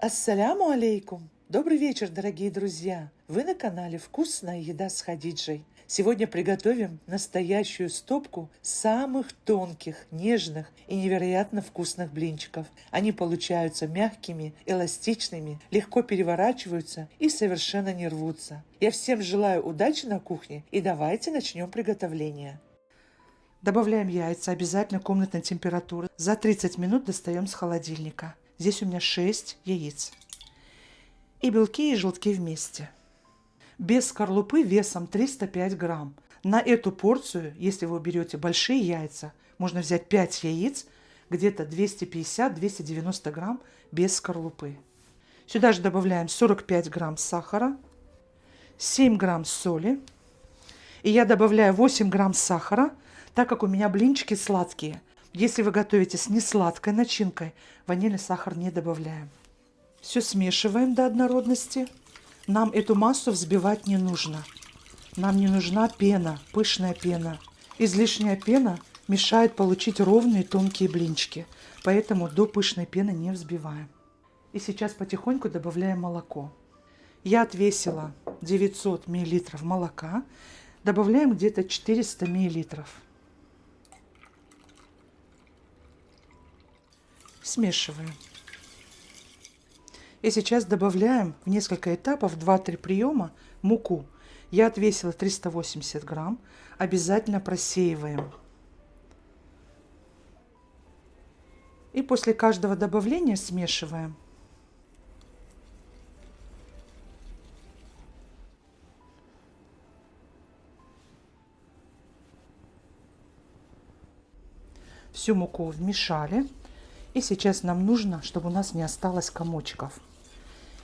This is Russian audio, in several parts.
Ассаляму алейкум! Добрый вечер, дорогие друзья! Вы на канале «Вкусная еда с Хадиджей». Сегодня приготовим настоящую стопку самых тонких, нежных и невероятно вкусных блинчиков. Они получаются мягкими, эластичными, легко переворачиваются и совершенно не рвутся. Я всем желаю удачи на кухне и давайте начнем приготовление. Добавляем яйца, обязательно комнатной температуры. За 30 минут достаем с холодильника. Здесь у меня 6 яиц. И белки, и желтки вместе. Без скорлупы весом 305 грамм. На эту порцию, если вы берете большие яйца, можно взять 5 яиц, где-то 250-290 грамм без скорлупы. Сюда же добавляем 45 грамм сахара, 7 грамм соли. И я добавляю 8 грамм сахара, так как у меня блинчики сладкие. Если вы готовите с несладкой начинкой, ванильный сахар не добавляем. Все смешиваем до однородности. Нам эту массу взбивать не нужно. Нам не нужна пена, пышная пена. Излишняя пена мешает получить ровные тонкие блинчики. Поэтому до пышной пены не взбиваем. И сейчас потихоньку добавляем молоко. Я отвесила 900 мл молока. Добавляем где-то 400 мл. Смешиваем. И сейчас добавляем в несколько этапов, 2-3 приема, муку. Я отвесила 380 грамм. Обязательно просеиваем. И после каждого добавления смешиваем. Всю муку вмешали. И сейчас нам нужно, чтобы у нас не осталось комочков.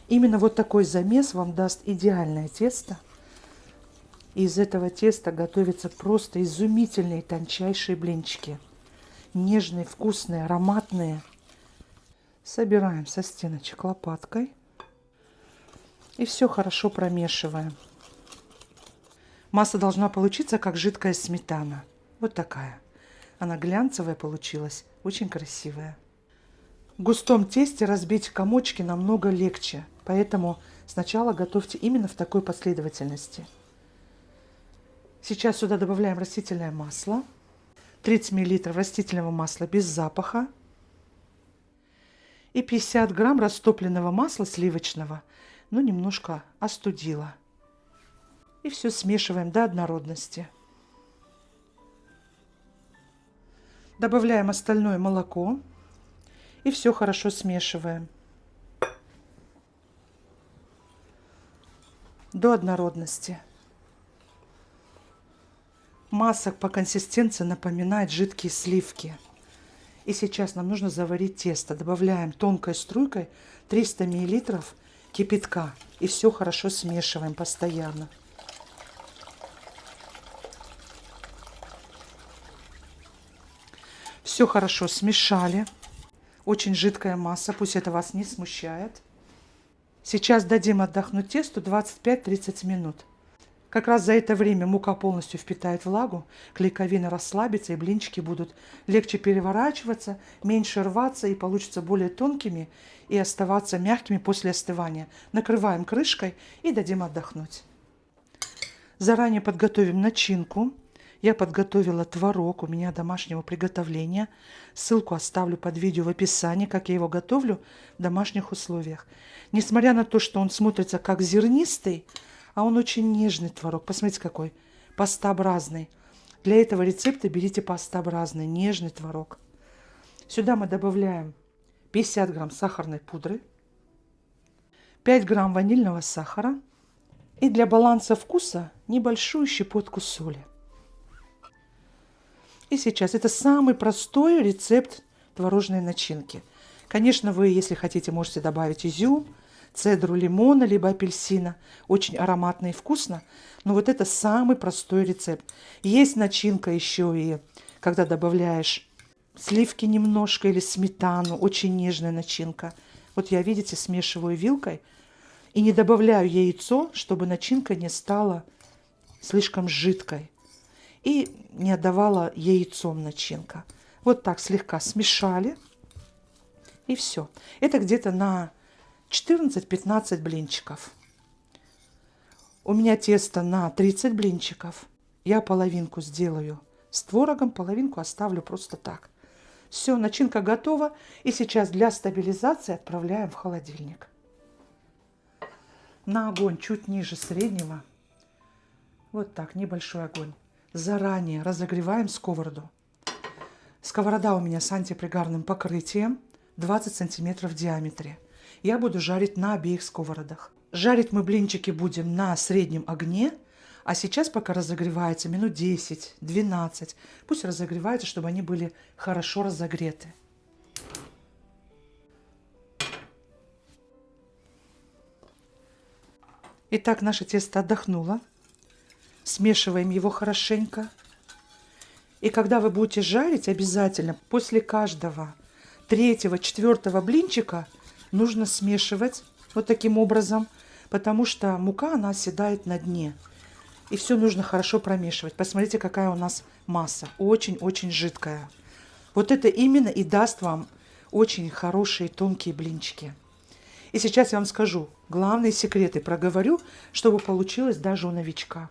Именно вот такой замес вам даст идеальное тесто. И из этого теста готовятся просто изумительные тончайшие блинчики. Нежные, вкусные, ароматные. Собираем со стеночек лопаткой. И все хорошо промешиваем. Масса должна получиться как жидкая сметана. Вот такая. Она глянцевая получилась, очень красивая. В густом тесте разбить комочки намного легче, поэтому сначала готовьте именно в такой последовательности. Сейчас сюда добавляем растительное масло. 30 мл растительного масла без запаха. И 50 грамм растопленного масла сливочного, но немножко остудила. И все смешиваем до однородности. Добавляем остальное молоко. И все хорошо смешиваем до однородности. Масса по консистенции напоминает жидкие сливки. И сейчас нам нужно заварить тесто. Добавляем тонкой струйкой 300 мл кипятка. И все хорошо смешиваем постоянно. Все хорошо смешали. Очень жидкая масса, пусть это вас не смущает. Сейчас дадим отдохнуть тесту 25-30 минут. Как раз за это время мука полностью впитает влагу, клейковина расслабится и блинчики будут легче переворачиваться, меньше рваться и получатся более тонкими и оставаться мягкими после остывания. Накрываем крышкой и дадим отдохнуть. Заранее подготовим начинку. Я подготовила творог у меня домашнего приготовления. Ссылку оставлю под видео в описании, как я его готовлю в домашних условиях. Несмотря на то, что он смотрится как зернистый, а он очень нежный творог. Посмотрите, какой пастообразный. Для этого рецепта берите пастообразный, нежный творог. Сюда мы добавляем 50 грамм сахарной пудры, 5 грамм ванильного сахара и для баланса вкуса небольшую щепотку соли. И сейчас это самый простой рецепт творожной начинки. Конечно, вы, если хотите, можете добавить изюм, цедру лимона, либо апельсина. Очень ароматно и вкусно. Но вот это самый простой рецепт. Есть начинка еще и, когда добавляешь сливки немножко или сметану. Очень нежная начинка. Вот я, видите, смешиваю вилкой. И не добавляю яйцо, чтобы начинка не стала слишком жидкой. И не отдавала яйцом начинка. Вот так слегка смешали. И все. Это где-то на 14-15 блинчиков. У меня тесто на 30 блинчиков. Я половинку сделаю с творогом, половинку оставлю просто так. Все, начинка готова. И сейчас для стабилизации отправляем в холодильник. На огонь чуть ниже среднего. Вот так, небольшой огонь. Заранее разогреваем сковороду. Сковорода у меня с антипригарным покрытием, 20 сантиметров в диаметре. Я буду жарить на обеих сковородах. Жарить мы блинчики будем на среднем огне, а сейчас пока разогревается минут 10-12. Пусть разогревается, чтобы они были хорошо разогреты. Итак, наше тесто отдохнуло. Смешиваем его хорошенько. И когда вы будете жарить, обязательно после каждого 3-4 блинчика нужно смешивать вот таким образом, потому что мука, она оседает на дне. И все нужно хорошо промешивать. Посмотрите, какая у нас масса. Очень-очень жидкая. Вот это именно и даст вам очень хорошие тонкие блинчики. И сейчас я вам скажу главные секреты, проговорю, чтобы получилось даже у новичка.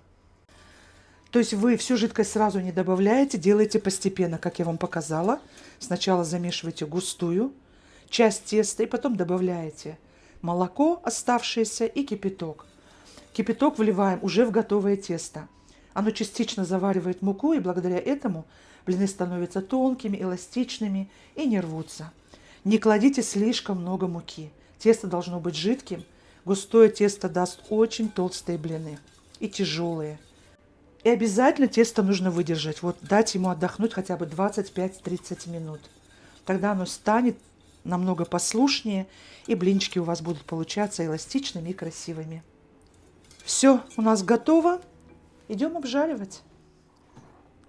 То есть вы всю жидкость сразу не добавляете, делаете постепенно, как я вам показала. Сначала замешиваете густую часть теста и потом добавляете молоко оставшееся и кипяток. Кипяток вливаем уже в готовое тесто. Оно частично заваривает муку, и благодаря этому блины становятся тонкими, эластичными и не рвутся. Не кладите слишком много муки. Тесто должно быть жидким. Густое тесто даст очень толстые блины и тяжелые. И обязательно тесто нужно выдержать. Вот дать ему отдохнуть хотя бы 25-30 минут. Тогда оно станет намного послушнее, и блинчики у вас будут получаться эластичными и красивыми. Все у нас готово. Идем обжаривать.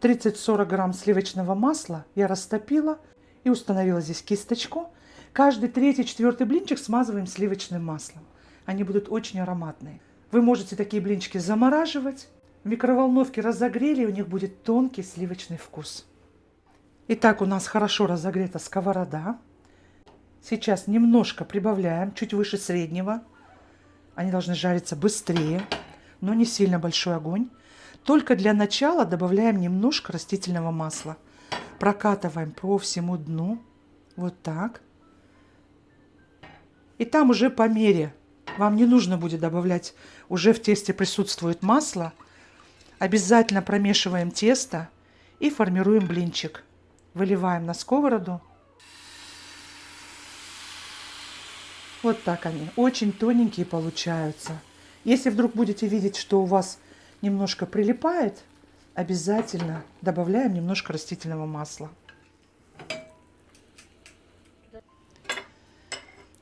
30-40 грамм сливочного масла я растопила и установила здесь кисточку. Каждый 3-4 блинчик смазываем сливочным маслом. Они будут очень ароматные. Вы можете такие блинчики замораживать. В микроволновке разогрели, и у них будет тонкий сливочный вкус. Итак, у нас хорошо разогрета сковорода. Сейчас немножко прибавляем, чуть выше среднего. Они должны жариться быстрее, но не сильно большой огонь. Только для начала добавляем немножко растительного масла. Прокатываем по всему дну. Вот так. И там уже по мере. Вам не нужно будет добавлять. Уже в тесте присутствует масло. Обязательно промешиваем тесто и формируем блинчик. Выливаем на сковороду. Вот так они. Очень тоненькие получаются. Если вдруг будете видеть, что у вас немножко прилипает, обязательно добавляем немножко растительного масла.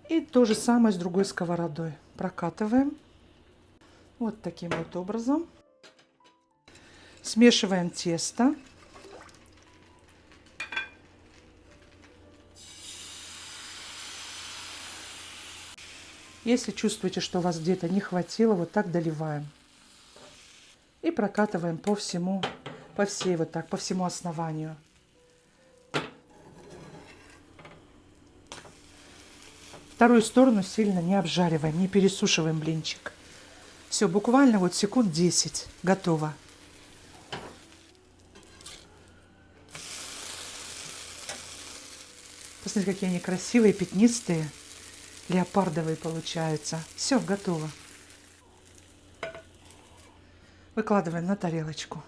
И то же самое с другой сковородой. Прокатываем. Вот таким вот образом. Смешиваем тесто. Если чувствуете, что у вас где-то не хватило, вот так доливаем. И прокатываем по всему, по всему основанию. Вторую сторону сильно не обжариваем, не пересушиваем блинчик. Все, буквально вот секунд 10. Готово. Посмотрите, какие они красивые, пятнистые, леопардовые получаются. Все, готово. Выкладываем на тарелочку.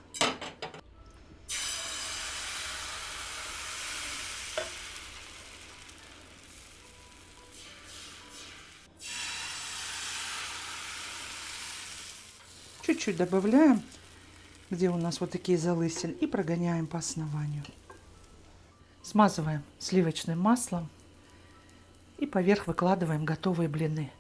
Чуть-чуть добавляем, где у нас вот такие залысины, и прогоняем по основанию. Смазываем сливочным маслом и поверх выкладываем готовые блины.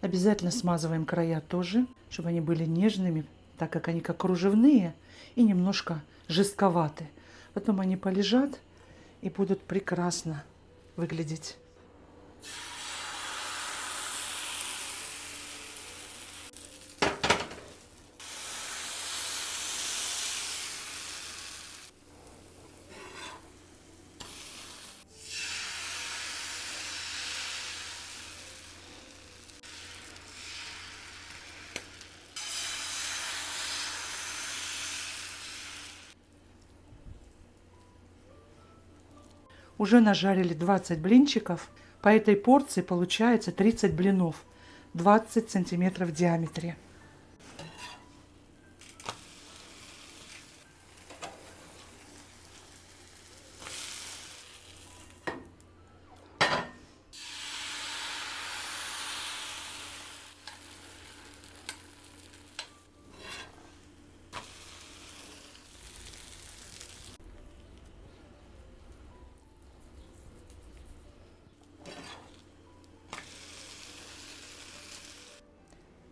Обязательно смазываем края тоже, чтобы они были нежными, так как они как кружевные и немножко жестковаты. Потом они полежат и будут прекрасно выглядеть. Уже нажарили 20 блинчиков. По этой порции получается 30 блинов, 20 сантиметров в диаметре.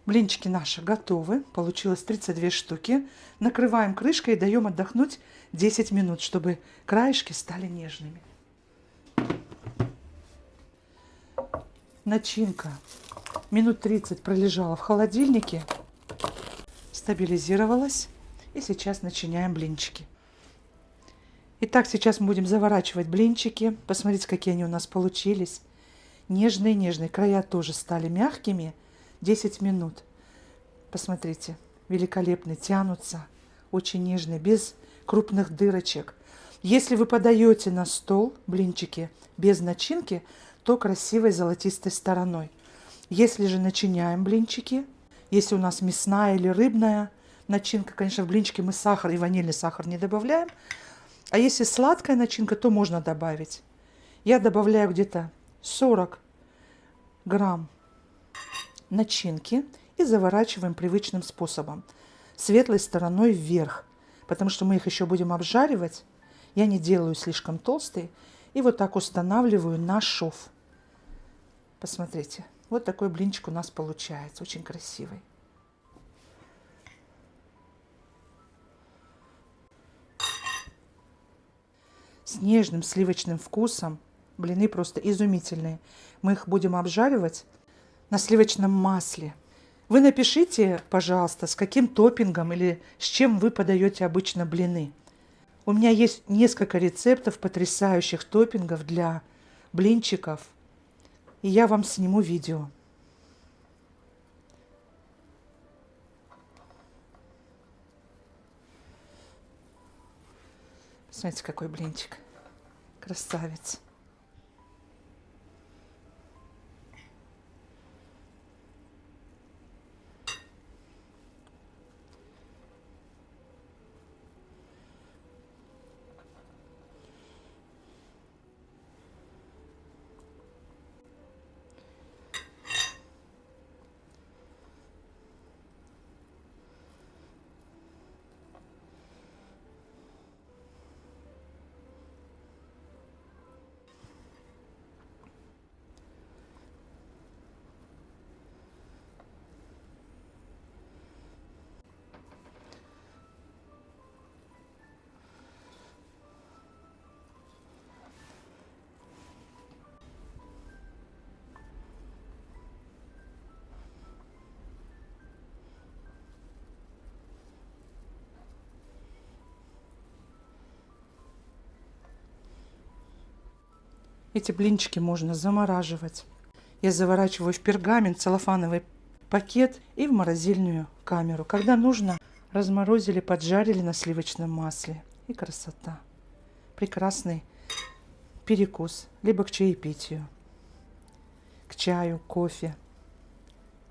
Блинчики наши готовы. Получилось 32 штуки. Накрываем крышкой и даем отдохнуть 10 минут, чтобы краешки стали нежными. Начинка минут 30 пролежала в холодильнике, стабилизировалась. И сейчас начиняем блинчики. Итак, сейчас мы будем заворачивать блинчики. Посмотрите, какие они у нас получились. Нежные-нежные. Края тоже стали мягкими. 10 минут. Посмотрите, великолепные, тянутся, очень нежные, без крупных дырочек. Если вы подаете на стол блинчики без начинки, то красивой золотистой стороной. Если же начиняем блинчики, если у нас мясная или рыбная начинка, конечно, в блинчики мы сахар и ванильный сахар не добавляем. А если сладкая начинка, то можно добавить. Я добавляю где-то 40 грамм начинки и заворачиваем привычным способом, светлой стороной вверх, потому что мы их еще будем обжаривать. Я не делаю слишком толстые и вот так устанавливаю на шов. Посмотрите, вот такой блинчик у нас получается, очень красивый. С нежным сливочным вкусом. Блины просто изумительные. Мы их будем обжаривать на сливочном масле. Вы напишите, пожалуйста, с каким топпингом или с чем вы подаете обычно блины. У меня есть несколько рецептов потрясающих топпингов для блинчиков, и я вам сниму видео. Смотрите, какой блинчик. Красавец. Эти блинчики можно замораживать. Я заворачиваю в пергамент, целлофановый пакет и в морозильную камеру. Когда нужно, разморозили, поджарили на сливочном масле. И красота. Прекрасный перекус. Либо к чаепитию, к чаю, кофе.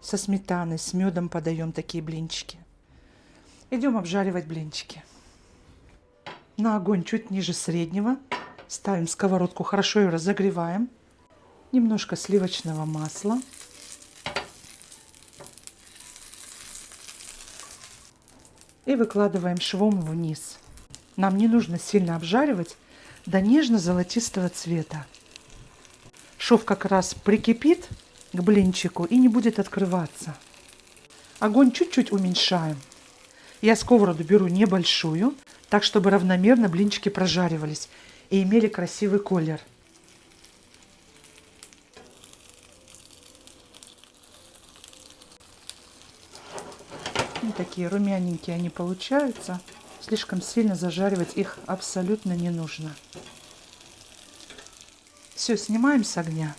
Со сметаной, с медом подаем такие блинчики. Идем обжаривать блинчики. На огонь чуть ниже среднего. Ставим сковородку, хорошо ее разогреваем. Немножко сливочного масла. И выкладываем швом вниз. Нам не нужно сильно обжаривать до нежно-золотистого цвета. Шов как раз прикипит к блинчику и не будет открываться. Огонь чуть-чуть уменьшаем. Я сковороду беру небольшую, так чтобы равномерно блинчики прожаривались и имели красивый колер. И такие румяненькие они получаются. Слишком сильно зажаривать их абсолютно не нужно. Все, снимаем с огня.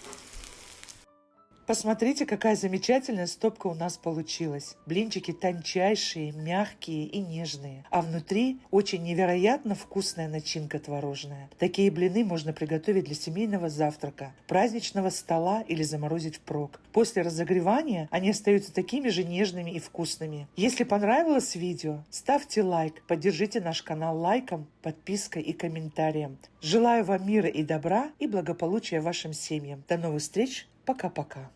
Посмотрите, какая замечательная стопка у нас получилась. Блинчики тончайшие, мягкие и нежные. А внутри очень невероятно вкусная начинка творожная. Такие блины можно приготовить для семейного завтрака, праздничного стола или заморозить впрок. После разогревания они остаются такими же нежными и вкусными. Если понравилось видео, ставьте лайк, поддержите наш канал лайком, подпиской и комментарием. Желаю вам мира и добра и благополучия вашим семьям. До новых встреч! Пока-пока.